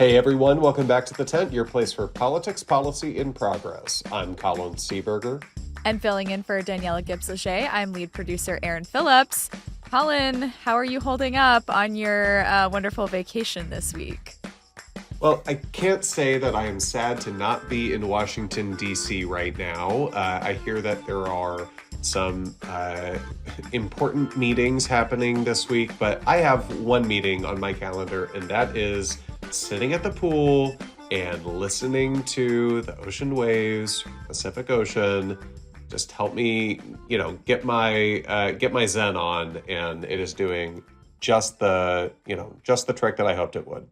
Hey everyone, welcome back to The Tent, your place for politics, policy in progress. I'm Colin Seaberger. And filling in for Daniela Gibbs-Lachey, I'm lead producer Erin Phillips. Colin, how are you holding up on your wonderful vacation this week? Well, I can't say that I am sad to not be in Washington, D.C. right now. I hear that there are some important meetings happening this week, but I have one meeting on my calendar, and that is sitting at the pool and listening to the ocean waves, Pacific Ocean. Just help me, get my Zen on, and it is doing just the trick that I hoped it would.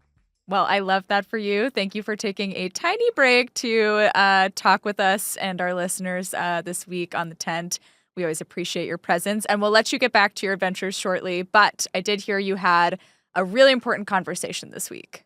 Well, I love that for you. Thank you for taking a tiny break to talk with us and our listeners this week on The Tent. We always appreciate your presence, and we'll let you get back to your adventures shortly. But I did hear you had a really important conversation this week.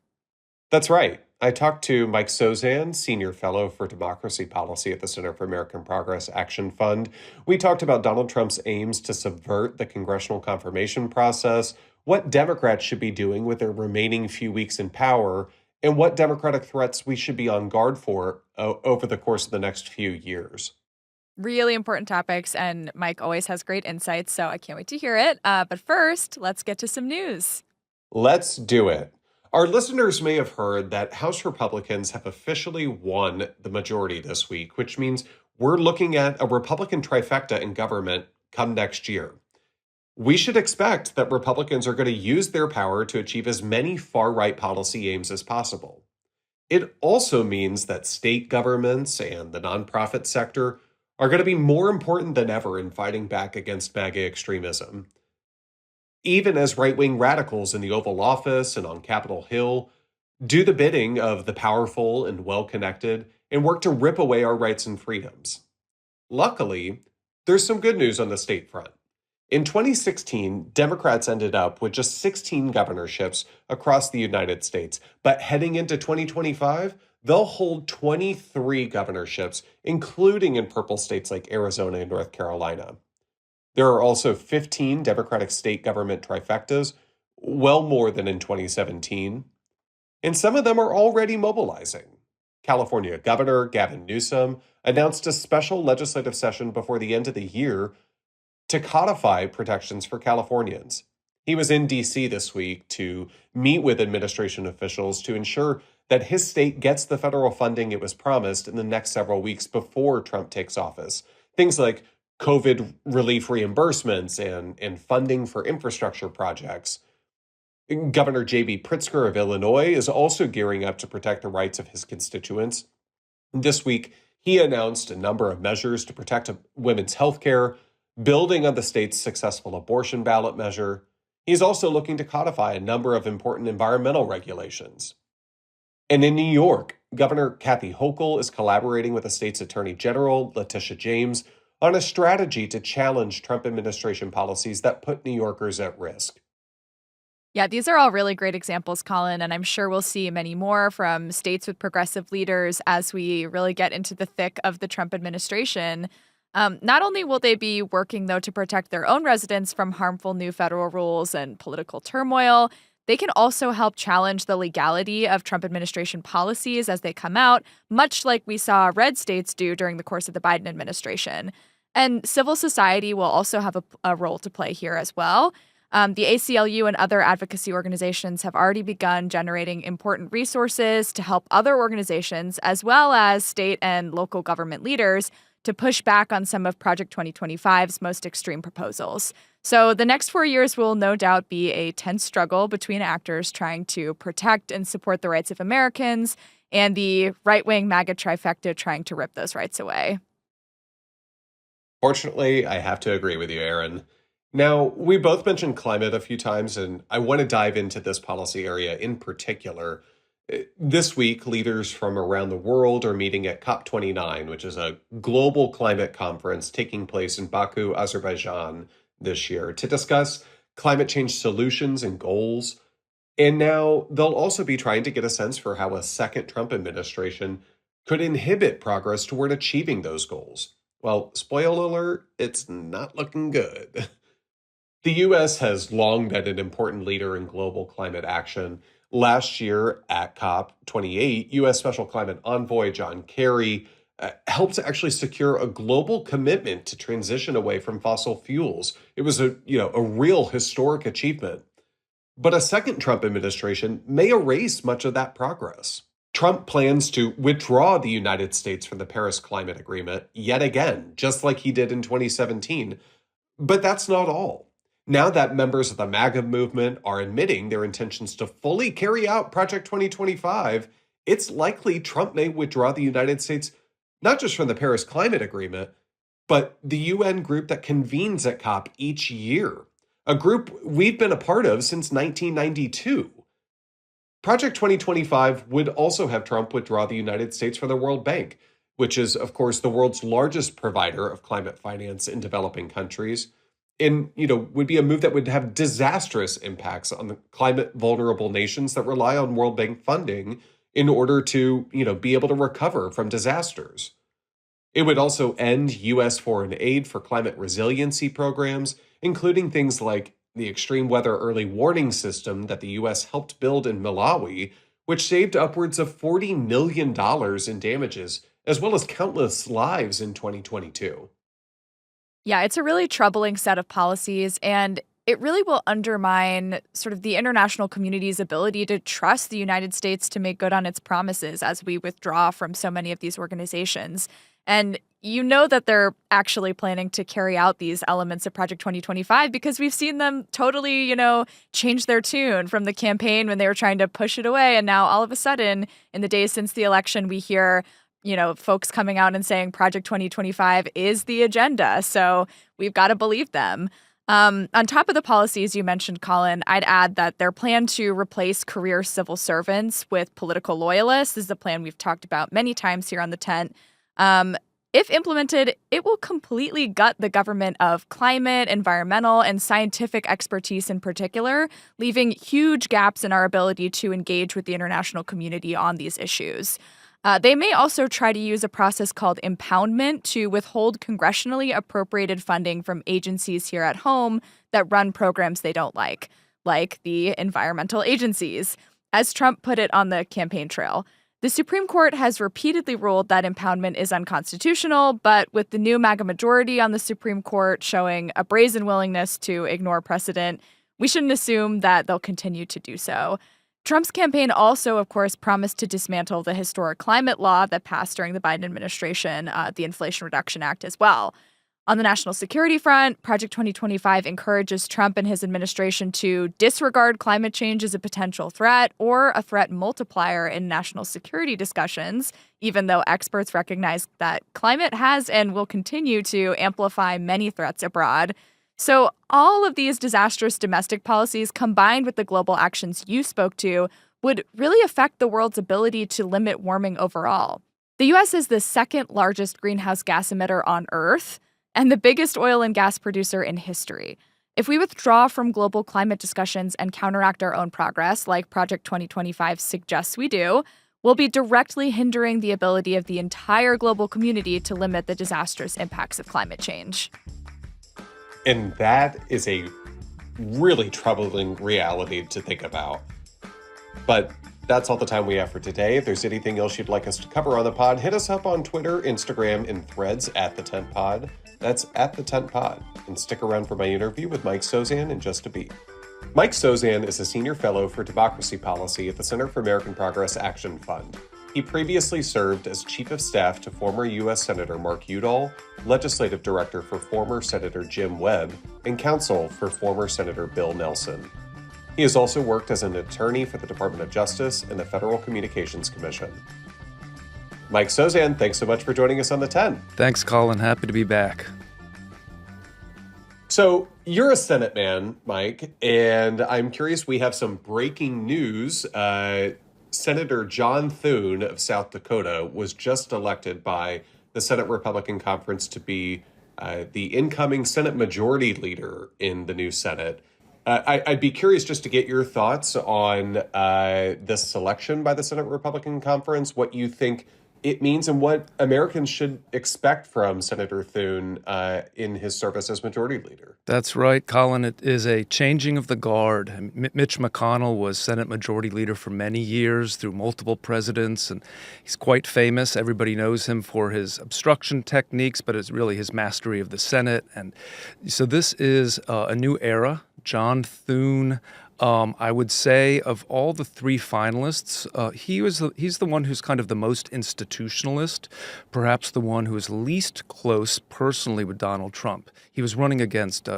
That's right. I talked to Mike Sozan, Senior Fellow for Democracy Policy at the Center for American Progress Action Fund. We talked about Donald Trump's aims to subvert the congressional confirmation process, what Democrats should be doing with their remaining few weeks in power, and what Democratic threats we should be on guard for over the course of the next few years. Really important topics, and Mike always has great insights, so I can't wait to hear it. But first, let's get to some news. Let's do it. Our listeners may have heard that House Republicans have officially won the majority this week, which means we're looking at a Republican trifecta in government come next year. We should expect that Republicans are going to use their power to achieve as many far-right policy aims as possible. It also means that state governments and the nonprofit sector are going to be more important than ever in fighting back against MAGA extremism. Even as right-wing radicals in the Oval Office and on Capitol Hill do the bidding of the powerful and well-connected and work to rip away our rights and freedoms. Luckily, there's some good news on the state front. In 2016, Democrats ended up with just 16 governorships across the United States, but heading into 2025, they'll hold 23 governorships, including in purple states like Arizona and North Carolina. There are also 15 Democratic state government trifectas, well more than in 2017. And some of them are already mobilizing. California Governor Gavin Newsom announced a special legislative session before the end of the year to codify protections for Californians. He was in D.C. this week to meet with administration officials to ensure that his state gets the federal funding it was promised in the next several weeks before Trump takes office. Things like COVID relief reimbursements and funding for infrastructure projects. Governor J.B. Pritzker of Illinois is also gearing up to protect the rights of his constituents. This week, he announced a number of measures to protect women's health care, building on the state's successful abortion ballot measure. He's also looking to codify a number of important environmental regulations. And in New York, Governor Kathy Hochul is collaborating with the state's Attorney General, Letitia James, on a strategy to challenge Trump administration policies that put New Yorkers at risk. Yeah, these are all really great examples, Colin, and I'm sure we'll see many more from states with progressive leaders as we really get into the thick of the Trump administration. Not only will they be working, though, to protect their own residents from harmful new federal rules and political turmoil, they can also help challenge the legality of Trump administration policies as they come out, much like we saw red states do during the course of the Biden administration. And civil society will also have a role to play here as well. The ACLU and other advocacy organizations have already begun generating important resources to help other organizations, as well as state and local government leaders, to push back on some of Project 2025's most extreme proposals. So the next 4 years will no doubt be a tense struggle between actors trying to protect and support the rights of Americans and the right-wing MAGA trifecta trying to rip those rights away. Fortunately, I have to agree with you, Erin. Now, we both mentioned climate a few times, and I want to dive into this policy area in particular. This week, leaders from around the world are meeting at COP29, which is a global climate conference taking place in Baku, Azerbaijan this year, to discuss climate change solutions and goals. And now they'll also be trying to get a sense for how a second Trump administration could inhibit progress toward achieving those goals. Well, spoiler alert, it's not looking good. The U.S. has long been an important leader in global climate action, Last year at COP28, U.S. Special Climate Envoy John Kerry helped to actually secure a global commitment to transition away from fossil fuels. It was a real historic achievement. But a second Trump administration may erase much of that progress. Trump plans to withdraw the United States from the Paris Climate Agreement yet again, just like he did in 2017. But that's not all. Now that members of the MAGA movement are admitting their intentions to fully carry out Project 2025, it's likely Trump may withdraw the United States not just from the Paris Climate Agreement, but the UN group that convenes at COP each year, a group we've been a part of since 1992. Project 2025 would also have Trump withdraw the United States from the World Bank, which is, of course, the world's largest provider of climate finance in developing countries. And, would be a move that would have disastrous impacts on the climate vulnerable nations that rely on World Bank funding in order to, be able to recover from disasters. It would also end U.S. foreign aid for climate resiliency programs, including things like the extreme weather early warning system that the U.S. helped build in Malawi, which saved upwards of $40 million in damages, as well as countless lives in 2022. Yeah, it's a really troubling set of policies, and it really will undermine sort of the international community's ability to trust the United States to make good on its promises as we withdraw from so many of these organizations. And you know that they're actually planning to carry out these elements of Project 2025 because we've seen them totally, change their tune from the campaign when they were trying to push it away. And now all of a sudden, in the days since the election, we hear folks coming out and saying Project 2025 is the agenda. So we've got to believe them. On top of the policies you mentioned, Colin, I'd add that their plan to replace career civil servants with political loyalists is a plan we've talked about many times here on the tent. If implemented, it will completely gut the government of climate, environmental, and scientific expertise in particular, leaving huge gaps in our ability to engage with the international community on these issues. They may also try to use a process called impoundment to withhold congressionally appropriated funding from agencies here at home that run programs they don't like the environmental agencies, as Trump put it on the campaign trail. The Supreme Court has repeatedly ruled that impoundment is unconstitutional, but with the new MAGA majority on the Supreme Court showing a brazen willingness to ignore precedent, we shouldn't assume that they'll continue to do so. Trump's campaign also, of course, promised to dismantle the historic climate law that passed during the Biden administration, the Inflation Reduction Act as well. On the national security front, Project 2025 encourages Trump and his administration to disregard climate change as a potential threat or a threat multiplier in national security discussions, even though experts recognize that climate has and will continue to amplify many threats abroad. So all of these disastrous domestic policies combined with the global actions you spoke to would really affect the world's ability to limit warming overall. The U.S. is the second largest greenhouse gas emitter on Earth and the biggest oil and gas producer in history. If we withdraw from global climate discussions and counteract our own progress, like Project 2025 suggests we do, we'll be directly hindering the ability of the entire global community to limit the disastrous impacts of climate change. And that is a really troubling reality to think about. But that's all the time we have for today. If there's anything else you'd like us to cover on the pod, hit us up on Twitter, Instagram, and Threads at The Tent Pod. That's at The Tent Pod. And stick around for my interview with Mike Sozan in just a beat. Mike Sozan is a senior fellow for democracy policy at the Center for American Progress Action Fund. He previously served as chief of staff to former U.S. Senator Mark Udall, legislative director for former Senator Jim Webb, and counsel for former Senator Bill Nelson. He has also worked as an attorney for the Department of Justice and the Federal Communications Commission. Mike Sozan, thanks so much for joining us on The 10. Thanks, Colin. Happy to be back. So you're a Senate man, Mike, and I'm curious, we have some breaking news. Senator John Thune of South Dakota was just elected by the Senate Republican Conference to be the incoming Senate Majority Leader in the new Senate. I'd be curious just to get your thoughts on this selection by the Senate Republican Conference, what you think it means and what Americans should expect from Senator Thune in his service as majority leader. That's right, Colin. It is a changing of the guard. Mitch McConnell was Senate Majority Leader for many years through multiple presidents, and he's quite famous. Everybody knows him for his obstruction techniques, but it's really his mastery of the Senate. And so this is a new era. John Thune, I would say, of all the three finalists, he's the one who's kind of the most institutionalist, perhaps the one who is least close personally with Donald Trump. He was running against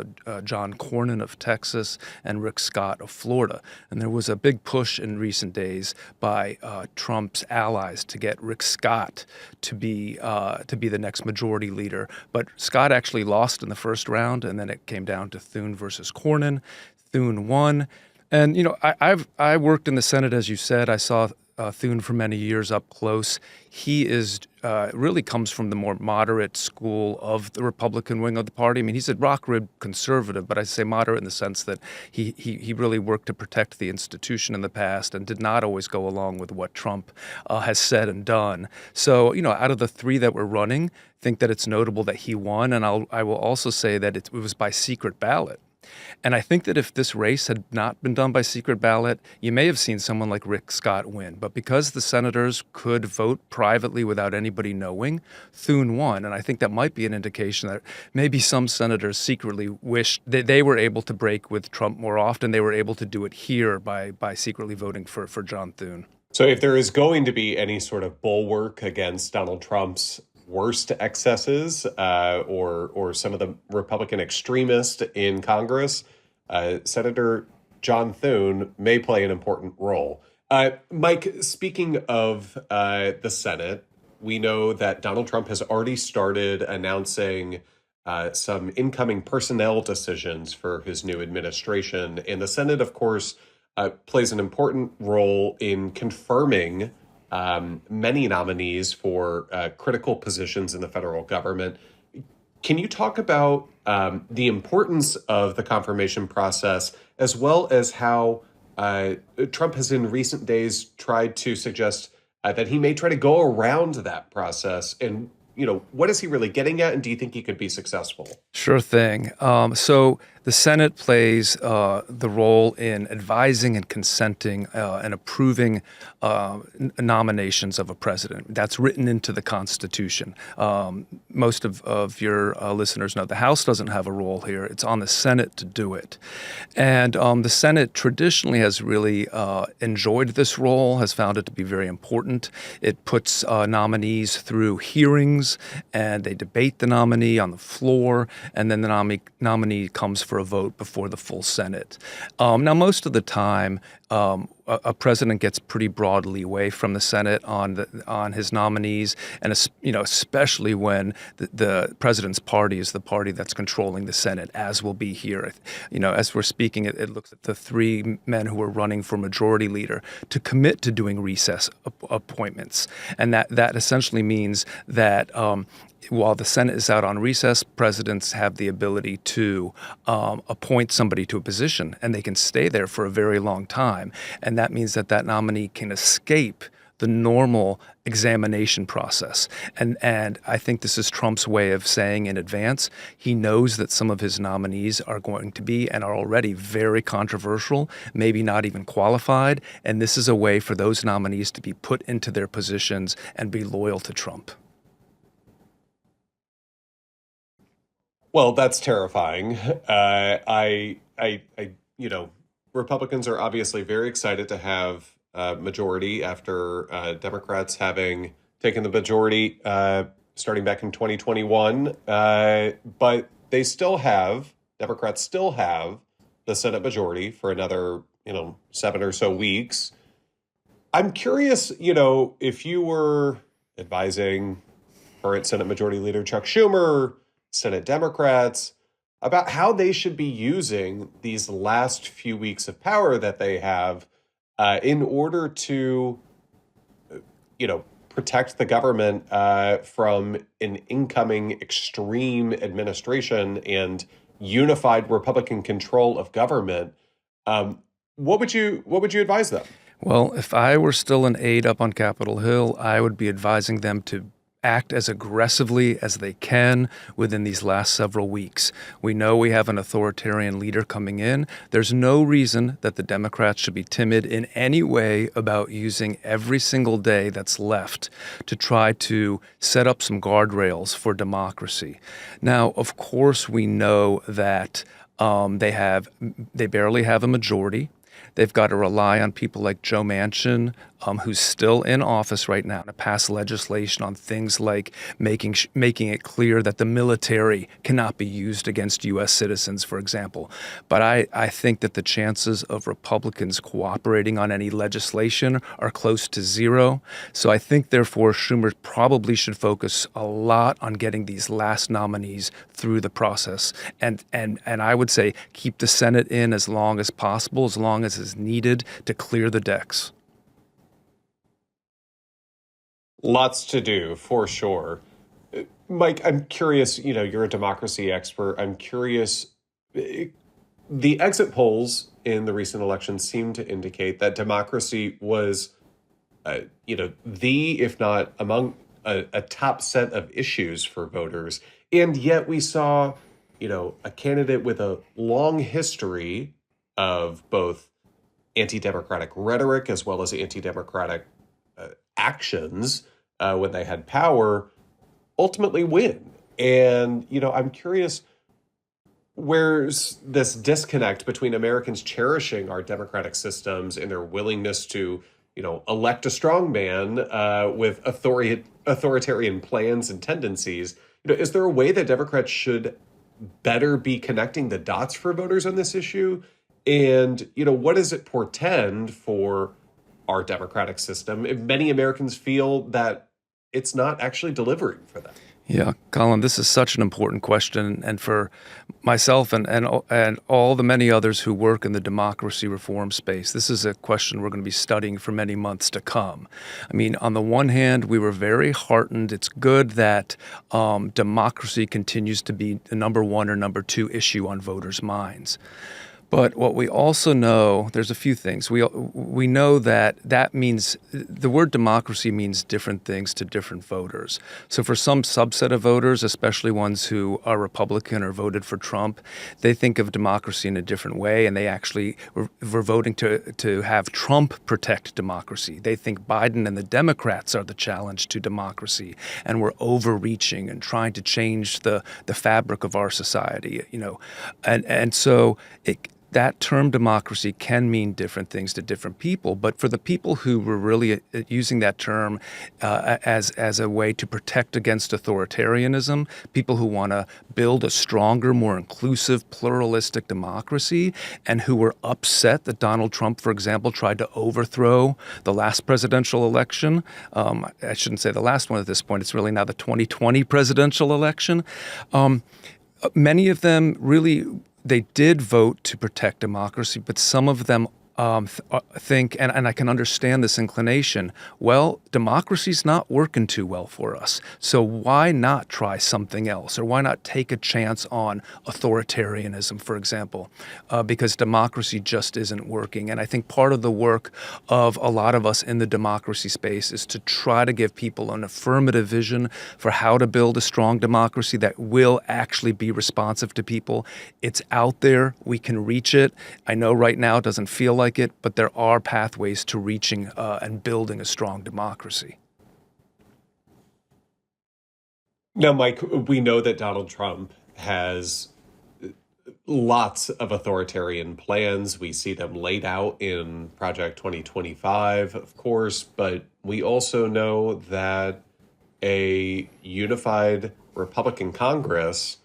John Cornyn of Texas and Rick Scott of Florida, and there was a big push in recent days by Trump's allies to get Rick Scott to be the next majority leader. But Scott actually lost in the first round, and then it came down to Thune versus Cornyn. Thune won. And, I worked in the Senate, as you said. I saw Thune for many years up close. He is really comes from the more moderate school of the Republican wing of the party. I mean, he's a rock-ribbed conservative, but I say moderate in the sense that he really worked to protect the institution in the past and did not always go along with what Trump has said and done. So, out of the three that were running, I think that it's notable that he won. And I will also say that it was by secret ballot. And I think that if this race had not been done by secret ballot, you may have seen someone like Rick Scott win. But because the senators could vote privately without anybody knowing, Thune won. And I think that might be an indication that maybe some senators secretly wish that they were able to break with Trump more often. They were able to do it here by secretly voting for John Thune. So if there is going to be any sort of bulwark against Donald Trump's worst excesses or some of the Republican extremists in Congress, Senator John Thune may play an important role. Mike, speaking of the Senate, we know that Donald Trump has already started announcing some incoming personnel decisions for his new administration. And the Senate, of course, plays an important role in confirming many nominees for critical positions in the federal government. Can you talk about the importance of the confirmation process, as well as how Trump has in recent days tried to suggest that he may try to go around that process? And, what is he really getting at? And do you think he could be successful? Sure thing. So the Senate plays the role in advising and consenting and approving nominations of a president. That's written into the Constitution. Most of your listeners know the House doesn't have a role here. It's on the Senate to do it. And the Senate traditionally has really enjoyed this role, has found it to be very important. It puts nominees through hearings, and they debate the nominee on the floor, and then the nominee comes for a vote before the full Senate. Now, most of the time, a president gets pretty broad leeway from the Senate on his nominees, and especially when the president's party is the party that's controlling the Senate, as will be here. As we're speaking, it looks at the three men who are running for majority leader to commit to doing recess appointments, and that essentially means that while the Senate is out on recess, presidents have the ability to appoint somebody to a position, and they can stay there for a very long time. And that means that nominee can escape the normal examination process. And I think this is Trump's way of saying in advance, he knows that some of his nominees are going to be and are already very controversial, maybe not even qualified. And this is a way for those nominees to be put into their positions and be loyal to Trump. Well, that's terrifying. Republicans are obviously very excited to have a majority after Democrats having taken the majority starting back in 2021. But Democrats still have the Senate majority for another, 7 or so weeks. I'm curious, if you were advising current Senate Majority Leader Chuck Schumer, Senate Democrats, about how they should be using these last few weeks of power that they have in order to, protect the government from an incoming extreme administration and unified Republican control of government. What would you advise them? Well, if I were still an aide up on Capitol Hill, I would be advising them to act as aggressively as they can within these last several weeks. We know we have an authoritarian leader coming in. There's no reason that the Democrats should be timid in any way about using every single day that's left to try to set up some guardrails for democracy. Now, of course, we know that they barely have a majority. They've got to rely on people like Joe Manchin, who's still in office right now, to pass legislation on things like making it clear that the military cannot be used against U.S. citizens, for example. But I think that the chances of Republicans cooperating on any legislation are close to zero. So I think, therefore, Schumer probably should focus a lot on getting these last nominees through the process. And I would say keep the Senate in as long as possible, as long as is needed to clear the decks. Lots to do, for sure. Mike, I'm curious, you're a democracy expert. I'm curious, the exit polls in the recent election seem to indicate that democracy was, if not among a top set of issues for voters. And yet we saw, a candidate with a long history of both anti-democratic rhetoric as well as anti-democratic actions when they had power ultimately win. And, I'm curious, where's this disconnect between Americans cherishing our democratic systems and their willingness to, elect a strong man with authoritarian plans and tendencies? Is there a way that Democrats should better be connecting the dots for voters on this issue? And, what does it portend for our democratic system if many Americans feel that it's not actually delivering for them? Yeah, Colin, this is such an important question. And for myself and all the many others who work in the democracy reform space, this is a question we're going to be studying for many months to come. I mean, on the one hand, we were very heartened. It's good that democracy continues to be the number one or number two issue on voters' minds. But what we also know, there's a few things. We know that means the word democracy means different things to different voters. So for some subset of voters, especially ones who are Republican or voted for Trump, they think of democracy in a different way, and they actually were voting to have Trump protect democracy. They think Biden and the Democrats are the challenge to democracy, and we're overreaching and trying to change the fabric of our society. And so that term democracy can mean different things to different people, but for the people who were really using that term as a way to protect against authoritarianism, people who want to build a stronger, more inclusive, pluralistic democracy, and who were upset that Donald Trump, for example, tried to overthrow the last presidential election. I shouldn't say the last one at this point. It's really now the 2020 presidential election. Many of them really, they did vote to protect democracy, but some of them think, and I can understand this inclination, well, democracy's not working too well for us, so why not try something else? Or why not take a chance on authoritarianism, for example, because democracy just isn't working. And I think part of the work of a lot of us in the democracy space is to try to give people an affirmative vision for how to build a strong democracy that will actually be responsive to people. It's out there. We can reach it. I know right now it doesn't feel like it, but there are pathways to reaching and building a strong democracy. Now, Mike, we know that Donald Trump has lots of authoritarian plans. We see them laid out in Project 2025, of course, but we also know that a unified Republican Congress,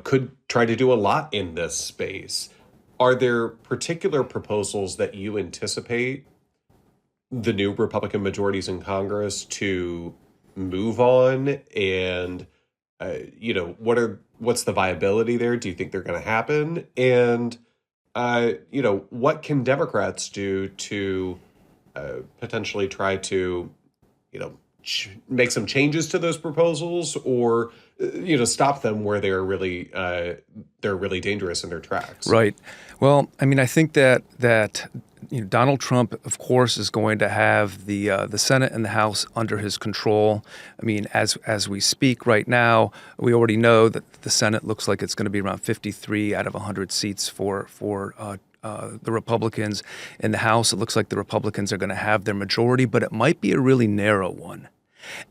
could try to do a lot in this space. Are there particular proposals that you anticipate the new Republican majorities in Congress to move on? And, what's the viability there? Do you think they're going to happen? And, what can Democrats do to potentially try to, make some changes to those proposals, or stop them where they're really dangerous in their tracks? Right. Well, I mean, I think that Donald Trump, of course, is going to have the Senate and the House under his control. I mean, as we speak right now, we already know that the Senate looks like it's going to be around 53 out of 100 seats for the Republicans. In the House, it looks like the Republicans are going to have their majority, but it might be a really narrow one.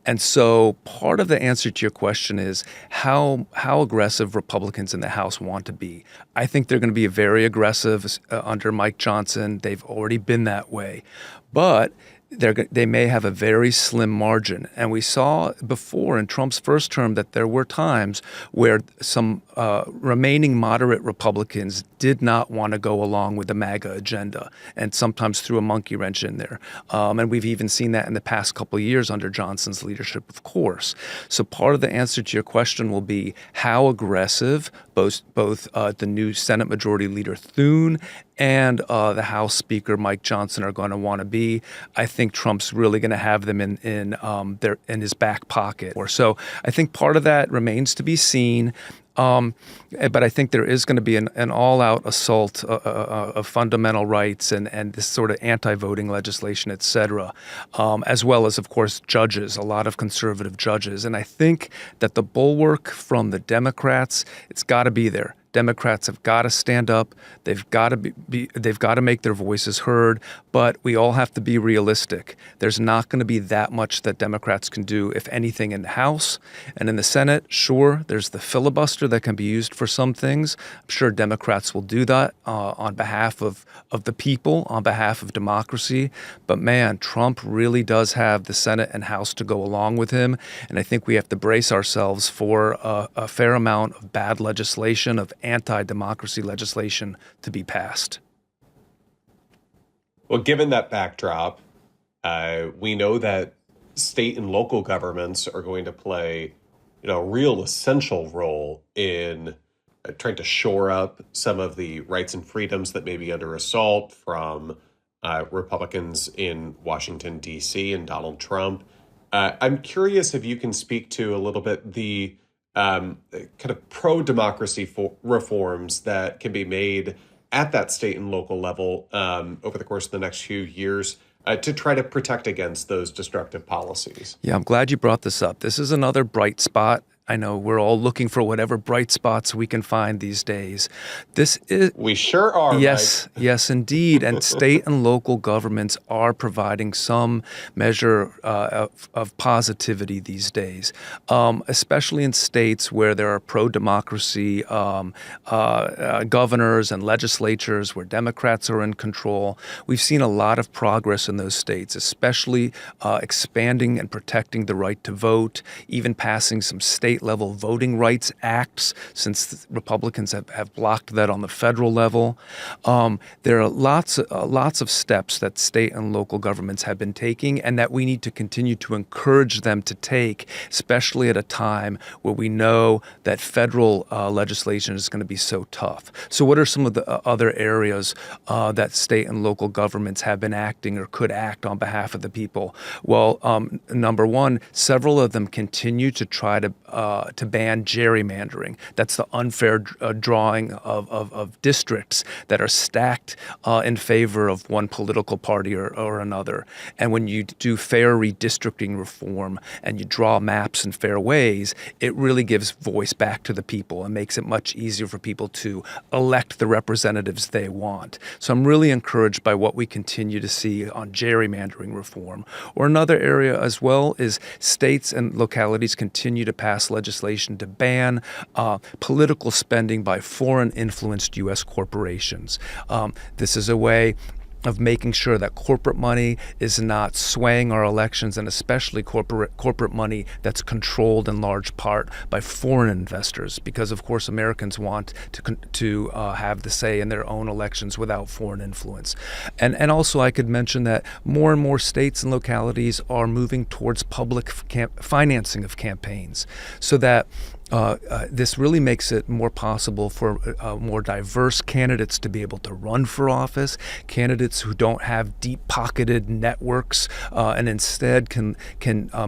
And so part of the answer to your question is how aggressive Republicans in the House want to be. I think they're going to be very aggressive under Mike Johnson. They've already been that way. But they may have a very slim margin. And we saw before in Trump's first term that there were times where some remaining moderate Republicans did not want to go along with the MAGA agenda and sometimes threw a monkey wrench in there. And we've even seen that in the past couple of years under Johnson's leadership, of course. So part of the answer to your question will be how aggressive both the new Senate Majority Leader Thune and the House Speaker Mike Johnson are going to want to be. I think Trump's really going to have them in his back pocket. Or so I think part of that remains to be seen. But I think there is going to be an all-out assault of fundamental rights and this sort of anti-voting legislation, et cetera, as well as, of course, judges, a lot of conservative judges. And I think that the bulwark from the Democrats, it's got to be there. Democrats have got to stand up. They've got to make their voices heard. But we all have to be realistic. There's not going to be that much that Democrats can do, if anything, in the House and in the Senate. Sure, there's the filibuster that can be used for some things. I'm sure Democrats will do that on behalf of the people, on behalf of democracy. But man, Trump really does have the Senate and House to go along with him. And I think we have to brace ourselves for a fair amount of bad legislation, of anti-democracy legislation to be passed. Well, given that backdrop, we know that state and local governments are going to play, a real essential role in trying to shore up some of the rights and freedoms that may be under assault from Republicans in Washington, D.C. and Donald Trump. I'm curious if you can speak to a little bit the kind of pro-democracy reforms that can be made at that state and local level over the course of the next few years to try to protect against those destructive policies. Yeah, I'm glad you brought this up. This is another bright spot. I know we're all looking for whatever bright spots we can find these days. We sure are. Yes, Mike. Yes, indeed. And state and local governments are providing some measure of positivity these days, especially in states where there are pro-democracy governors and legislatures where Democrats are in control. We've seen a lot of progress in those states, especially expanding and protecting the right to vote, even passing some state-level voting rights acts, since Republicans have blocked that on the federal level. There are lots of steps that state and local governments have been taking and that we need to continue to encourage them to take, especially at a time where we know that federal legislation is going to be so tough. So what are some of the other areas that state and local governments have been acting or could act on behalf of the people? Well, number one, several of them continue to try to ban gerrymandering. That's the unfair drawing of districts that are stacked in favor of one political party or another. And when you do fair redistricting reform and you draw maps in fair ways, it really gives voice back to the people and makes it much easier for people to elect the representatives they want. So I'm really encouraged by what we continue to see on gerrymandering reform. Or another area as well is states and localities continue to pass legislation to ban political spending by foreign-influenced U.S. corporations. This is a way of making sure that corporate money is not swaying our elections, and especially corporate money that's controlled in large part by foreign investors, because of course Americans want to have the say in their own elections without foreign influence. And also I could mention that more and more states and localities are moving towards public financing of campaigns, so that this really makes it more possible for more diverse candidates to be able to run for office, candidates who don't have deep-pocketed networks and instead can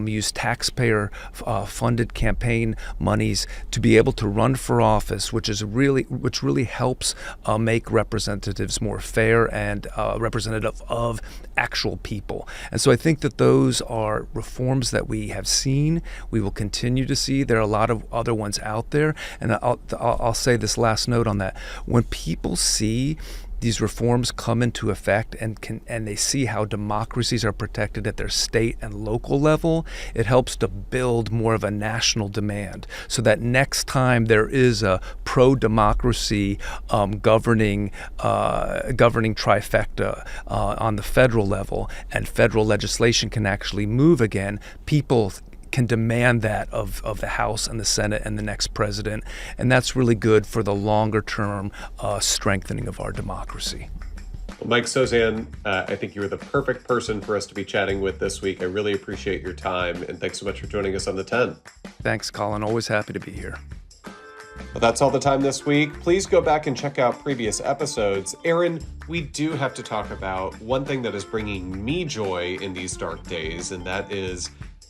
use taxpayer-funded campaign monies to be able to run for office, which really helps make representatives more fair and representative of actual people. And so I think that those are reforms that we have seen, we will continue to see. There are a lot of other ones out there. And I'll say this last note on that. When people see these reforms come into effect and they see how democracies are protected at their state and local level, it helps to build more of a national demand so that next time there is a pro-democracy governing trifecta on the federal level and federal legislation can actually move again, people can demand that of the House and the Senate and the next president. And that's really good for the longer term strengthening of our democracy. Well, Mike Sozan, I think you were the perfect person for us to be chatting with this week. I really appreciate your time, and thanks so much for joining us on The 10. Thanks, Colin. Always happy to be here. Well, that's all the time this week. Please go back and check out previous episodes. Erin, we do have to talk about one thing that is bringing me joy in these dark days, and that is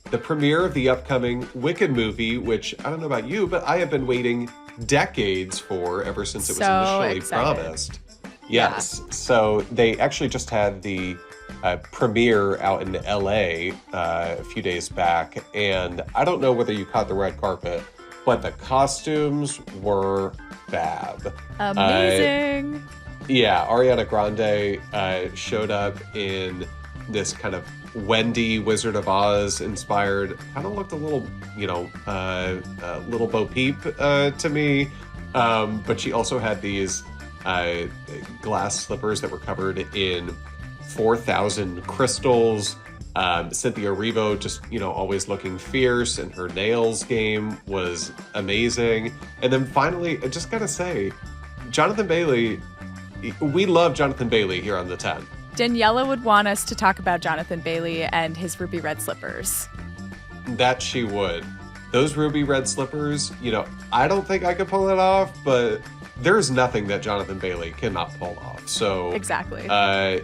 the premiere of the upcoming Wicked movie, which I don't know about you, but I have been waiting decades for ever since it was initially promised. Yes. Yeah. So they actually just had the premiere out in LA a few days back. And I don't know whether you caught the red carpet, but the costumes were fab. Amazing. Yeah, Ariana Grande showed up in this kind of Wendy Wizard of Oz inspired, kind of looked a little, little Bo Peep to me. But she also had these glass slippers that were covered in 4,000 crystals. Cynthia Erivo just, always looking fierce, and her nails game was amazing. And then finally, I just gotta say, Jonathan Bailey, we love Jonathan Bailey here on The 10. Daniela would want us to talk about Jonathan Bailey and his ruby red slippers. That she would. Those ruby red slippers, I don't think I could pull it off, but there's nothing that Jonathan Bailey cannot pull off. So exactly.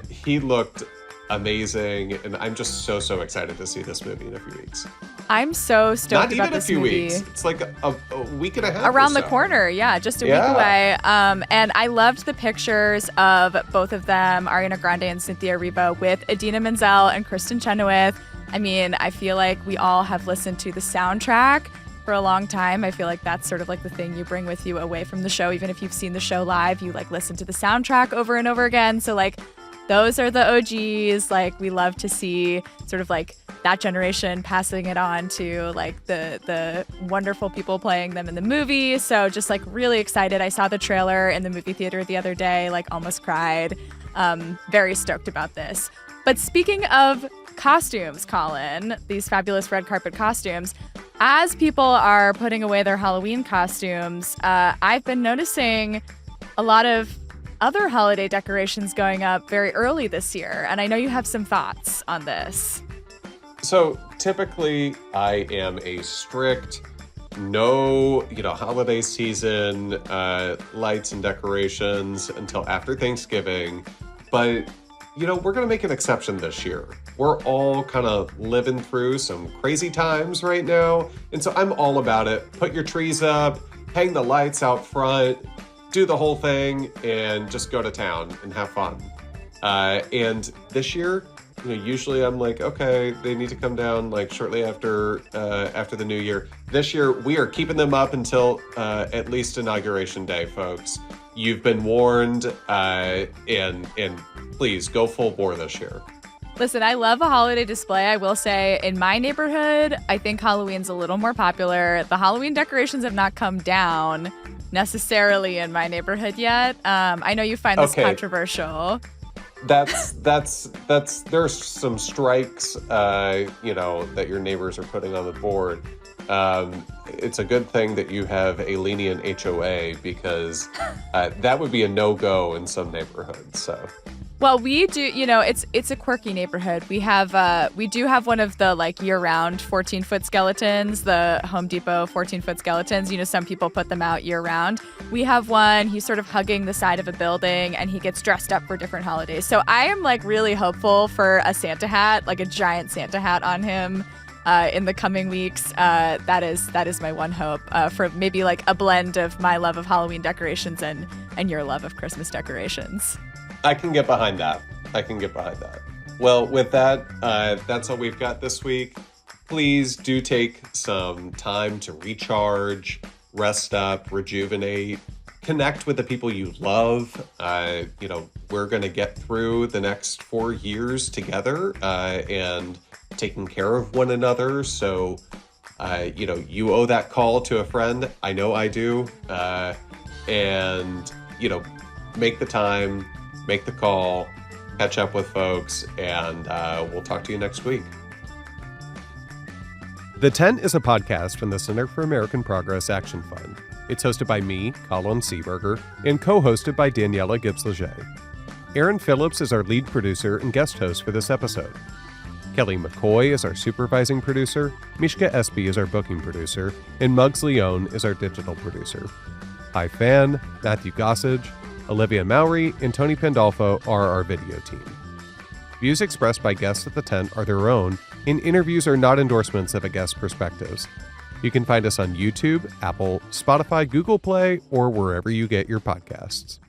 He looked amazing, and I'm just so excited to see this movie in a few weeks. I'm so stoked about this movie. Not even a few weeks. It's like a week and a half around the corner. Yeah, just a week away. And I loved the pictures of both of them, Ariana Grande and Cynthia Erivo, with Idina Menzel and Kristen Chenoweth. I mean, I feel like we all have listened to the soundtrack for a long time. I feel like that's sort of like the thing you bring with you away from the show. Even if you've seen the show live, you listen to the soundtrack over and over again. So those are the OGs. We love to see sort of that generation passing it on to the wonderful people playing them in the movie. So just really excited. I saw the trailer in the movie theater the other day, almost cried. Very stoked about this. But speaking of costumes, Colin, these fabulous red carpet costumes, as people are putting away their Halloween costumes, I've been noticing a lot of other holiday decorations going up very early this year. And I know you have some thoughts on this. So typically I am a strict no, holiday season lights and decorations until after Thanksgiving. But, we're going to make an exception this year. We're all kind of living through some crazy times right now. And so I'm all about it. Put your trees up, hang the lights out front, do the whole thing, and just go to town and have fun. And this year, usually I'm okay, they need to come down shortly after the new year. This year, we are keeping them up until at least Inauguration Day, folks. You've been warned, and please go full bore this year. Listen, I love a holiday display. I will say, in my neighborhood, I think Halloween's a little more popular. The Halloween decorations have not come down necessarily in my neighborhood yet. I know you find this controversial. There's some strikes, that your neighbors are putting on the board. It's a good thing that you have a lenient HOA because that would be a no-go in some neighborhoods. So, Well, we do, it's a quirky neighborhood. We do have one of the like year-round 14-foot skeletons, the Home Depot 14-foot skeletons. Some people put them out year-round. We have one, he's sort of hugging the side of a building, and he gets dressed up for different holidays. So I am like really hopeful for a Santa hat, like a giant Santa hat on him in the coming weeks. That is my one hope for maybe like a blend of my love of Halloween decorations and your love of Christmas decorations. I can get behind that. Well, with that, that's all we've got this week. Please do take some time to recharge, rest up, rejuvenate, connect with the people you love. We're going to get through the next 4 years together and taking care of one another. So, you owe that call to a friend. I know I do. Make the time. Make the call, catch up with folks, and we'll talk to you next week. The Tent is a podcast from the Center for American Progress Action Fund. It's hosted by me, Colin Seaberger, and co-hosted by Daniela Gibbs-Leger. Aaron Phillips is our lead producer and guest host for this episode. Kelly McCoy is our supervising producer, Mishka Espy is our booking producer, and Muggs Leone is our digital producer. Hi Fan, Matthew Gossage, Olivia Mowry, and Tony Pandolfo are our video team. Views expressed by guests at the Tent are their own, and interviews are not endorsements of a guest's perspectives. You can find us on YouTube, Apple, Spotify, Google Play, or wherever you get your podcasts.